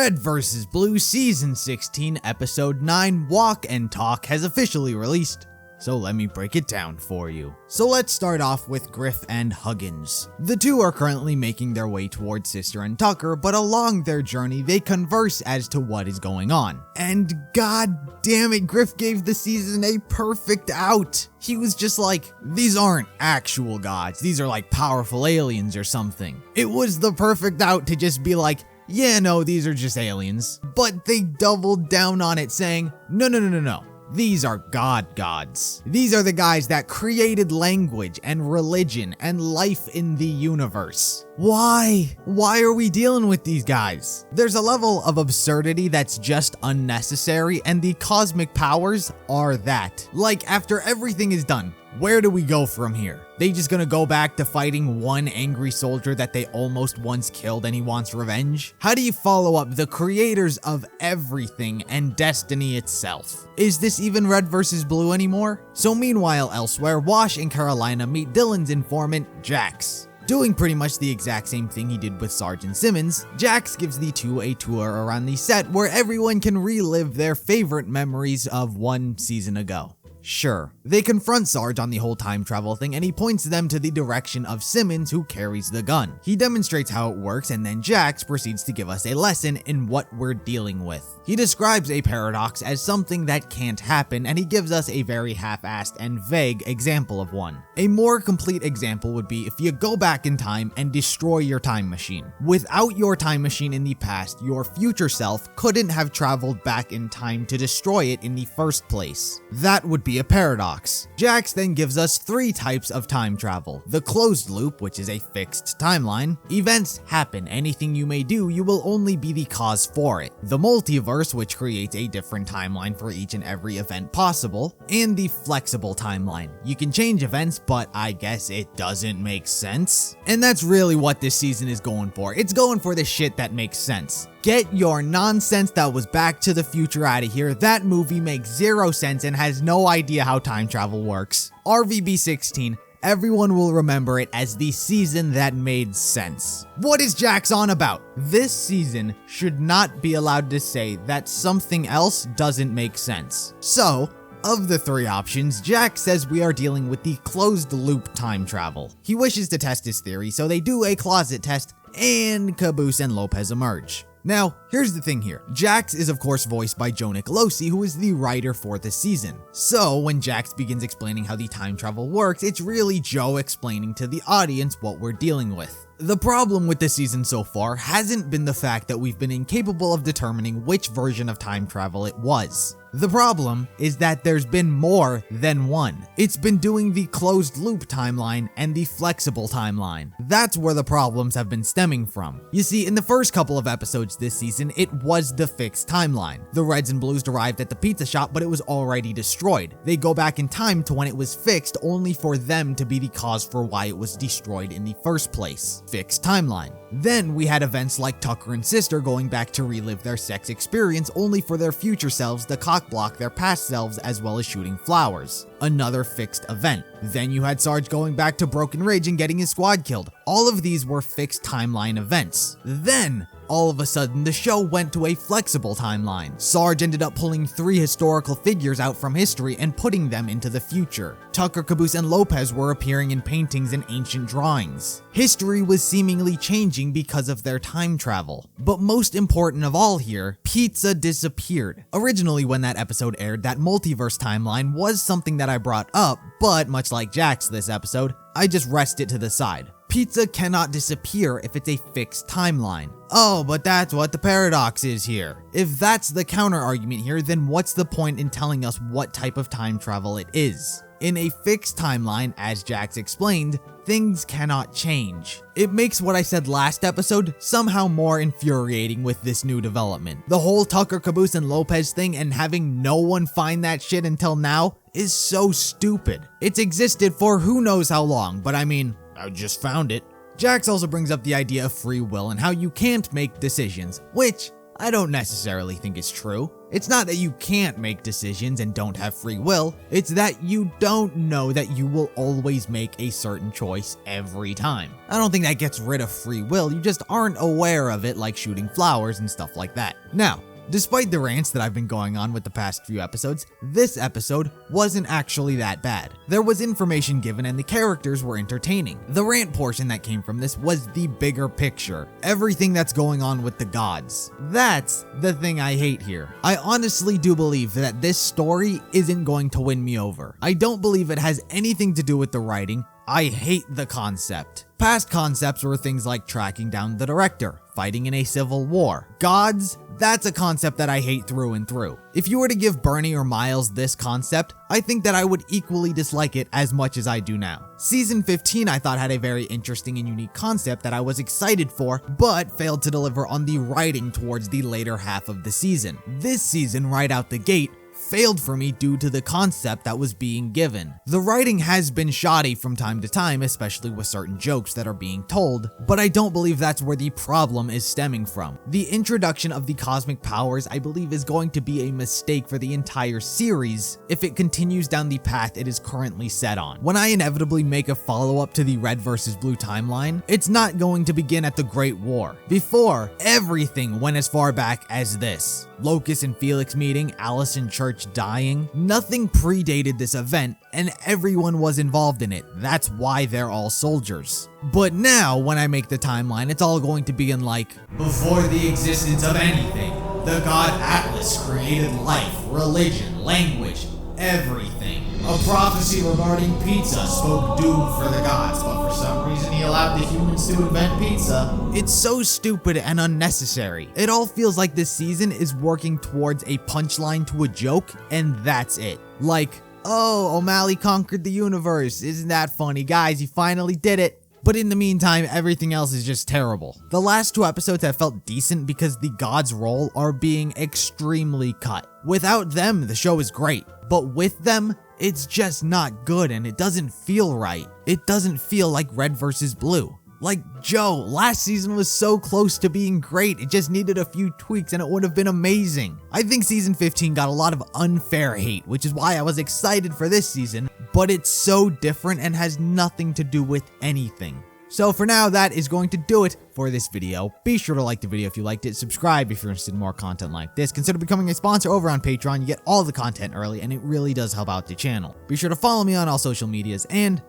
Red vs. Blue Season 16 Episode 9 Walk and Talk has officially released, so let me break it down for you. So let's start off with Griff and Huggins. The two are currently making their way towards Sister and Tucker, but along their journey they converse as to what is going on. And god damn it, Griff gave the season a perfect out. He was just like, these aren't actual gods, these are like powerful aliens or something. It was the perfect out to just be like, yeah, no, these are just aliens. But they doubled down on it saying, no. These are gods. These are the guys that created language and religion and life in the universe. Why? Why are we dealing with these guys? There's a level of absurdity that's just unnecessary, and the cosmic powers are that. Like, after everything is done, where do we go from here? They just gonna go back to fighting one angry soldier that they almost once killed and he wants revenge? How do you follow up the creators of everything and destiny itself? Is this even Red vs. Blue anymore? So meanwhile elsewhere, Wash and Carolina meet Dylan's informant, Jax. Doing pretty much the exact same thing he did with Sergeant Simmons, Jax gives the two a tour around the set where everyone can relive their favorite memories of one season ago. Sure. They confront Sarge on the whole time travel thing and he points them to the direction of Simmons, who carries the gun. He demonstrates how it works and then Jax proceeds to give us a lesson in what we're dealing with. He describes a paradox as something that can't happen, and he gives us a very half-assed and vague example of one. A more complete example would be if you go back in time and destroy your time machine. Without your time machine in the past, your future self couldn't have traveled back in time to destroy it in the first place. That would be a paradox. Jax then gives us three types of time travel. The closed loop, which is a fixed timeline. Events happen. Anything you may do, you will only be the cause for it. The multiverse, which creates a different timeline for each and every event possible. And the flexible timeline. You can change events, but I guess it doesn't make sense. And that's really what this season is going for. It's going for the shit that makes sense. Get your nonsense that was Back to the Future out of here. That movie makes zero sense and has no idea how time travel works. RVB 16, everyone will remember it as the season that made sense. What is Jax on about? This season should not be allowed to say that something else doesn't make sense. So, of the three options, Jax says we are dealing with the closed loop time travel. He wishes to test his theory, so they do a closet test and Caboose and Lopez emerge. Now, here's the thing here. Jax is of course voiced by Joe Nicolosi, who is the writer for the season. So when Jax begins explaining how the time travel works, it's really Joe explaining to the audience what we're dealing with. The problem with this season so far hasn't been the fact that we've been incapable of determining which version of time travel it was. The problem is that there's been more than one. It's been doing the closed loop timeline and the flexible timeline. That's where the problems have been stemming from. You see, in the first couple of episodes this season, it was the fixed timeline. The Reds and Blues arrived at the pizza shop, but it was already destroyed. They go back in time to when it was fixed, only for them to be the cause for why it was destroyed in the first place. Fixed timeline. Then we had events like Tucker and Sister going back to relive their sex experience, only for their future selves to cockblock their past selves, as well as shooting flowers. Another fixed event. Then you had Sarge going back to Broken Ridge and getting his squad killed. All of these were fixed timeline events. Then, all of a sudden, the show went to a flexible timeline. Sarge ended up pulling three historical figures out from history and putting them into the future. Tucker, Caboose, and Lopez were appearing in paintings and ancient drawings. History was seemingly changing because of their time travel. But most important of all here, pizza disappeared. Originally, when that episode aired, that multiverse timeline was something that I brought up, but much like Jax this episode, I just rest it to the side. Pizza cannot disappear if it's a fixed timeline. Oh, but that's what the paradox is here. If that's the counter argument here, then what's the point in telling us what type of time travel it is? In a fixed timeline, as Jax explained, things cannot change. It makes what I said last episode somehow more infuriating with this new development. The whole Tucker, Caboose, and Lopez thing and having no one find that shit until now is so stupid. It's existed for who knows how long, but I mean, I just found it. Jax also brings up the idea of free will and how you can't make decisions, which I don't necessarily think it's true. It's not that you can't make decisions and don't have free will, it's that you don't know that you will always make a certain choice every time. I don't think that gets rid of free will, you just aren't aware of it, like shooting flowers and stuff like that. Now, despite the rants that I've been going on with the past few episodes, this episode wasn't actually that bad. There was information given and the characters were entertaining. The rant portion that came from this was the bigger picture. Everything that's going on with the gods. That's the thing I hate here. I honestly do believe that this story isn't going to win me over. I don't believe it has anything to do with the writing. I hate the concept. Past concepts were things like tracking down the director, fighting in a civil war. Gods, that's a concept that I hate through and through. If you were to give Bernie or Miles this concept, I think that I would equally dislike it as much as I do now. Season 15 I thought had a very interesting and unique concept that I was excited for, but failed to deliver on the writing towards the later half of the season. This season, right out the gate, failed for me due to the concept that was being given. The writing has been shoddy from time to time, especially with certain jokes that are being told, but I don't believe that's where the problem is stemming from. The introduction of the cosmic powers I believe is going to be a mistake for the entire series if it continues down the path it is currently set on. When I inevitably make a follow-up to the Red vs. Blue timeline, it's not going to begin at the Great War. Before, everything went as far back as this. Locus and Felix meeting, Allison Church dying. Nothing predated this event, and everyone was involved in it. That's why they're all soldiers. But now, when I make the timeline, it's all going to begin like, before the existence of anything, the god Atlas created life, religion, language, everything. A prophecy regarding pizza spoke doom for the gods, but for some reason he allowed the humans to invent pizza. It's so stupid and unnecessary. It all feels like this season is working towards a punchline to a joke, and that's it. Like, oh, O'Malley conquered the universe. Isn't that funny? Guys, he finally did it. But in the meantime, everything else is just terrible. The last 2 episodes have felt decent because the gods' role are being extremely cut. Without them, the show is great. But with them, it's just not good and it doesn't feel right. It doesn't feel like Red vs. Blue. Like Joe, last season was so close to being great, it just needed a few tweaks and it would have been amazing. I think season 15 got a lot of unfair hate, which is why I was excited for this season, but it's so different and has nothing to do with anything. So for now, that is going to do it for this video. Be sure to like the video if you liked it, subscribe if you're interested in more content like this, consider becoming a sponsor over on Patreon, you get all the content early and it really does help out the channel. Be sure to follow me on all social medias and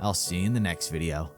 I'll see you in the next video.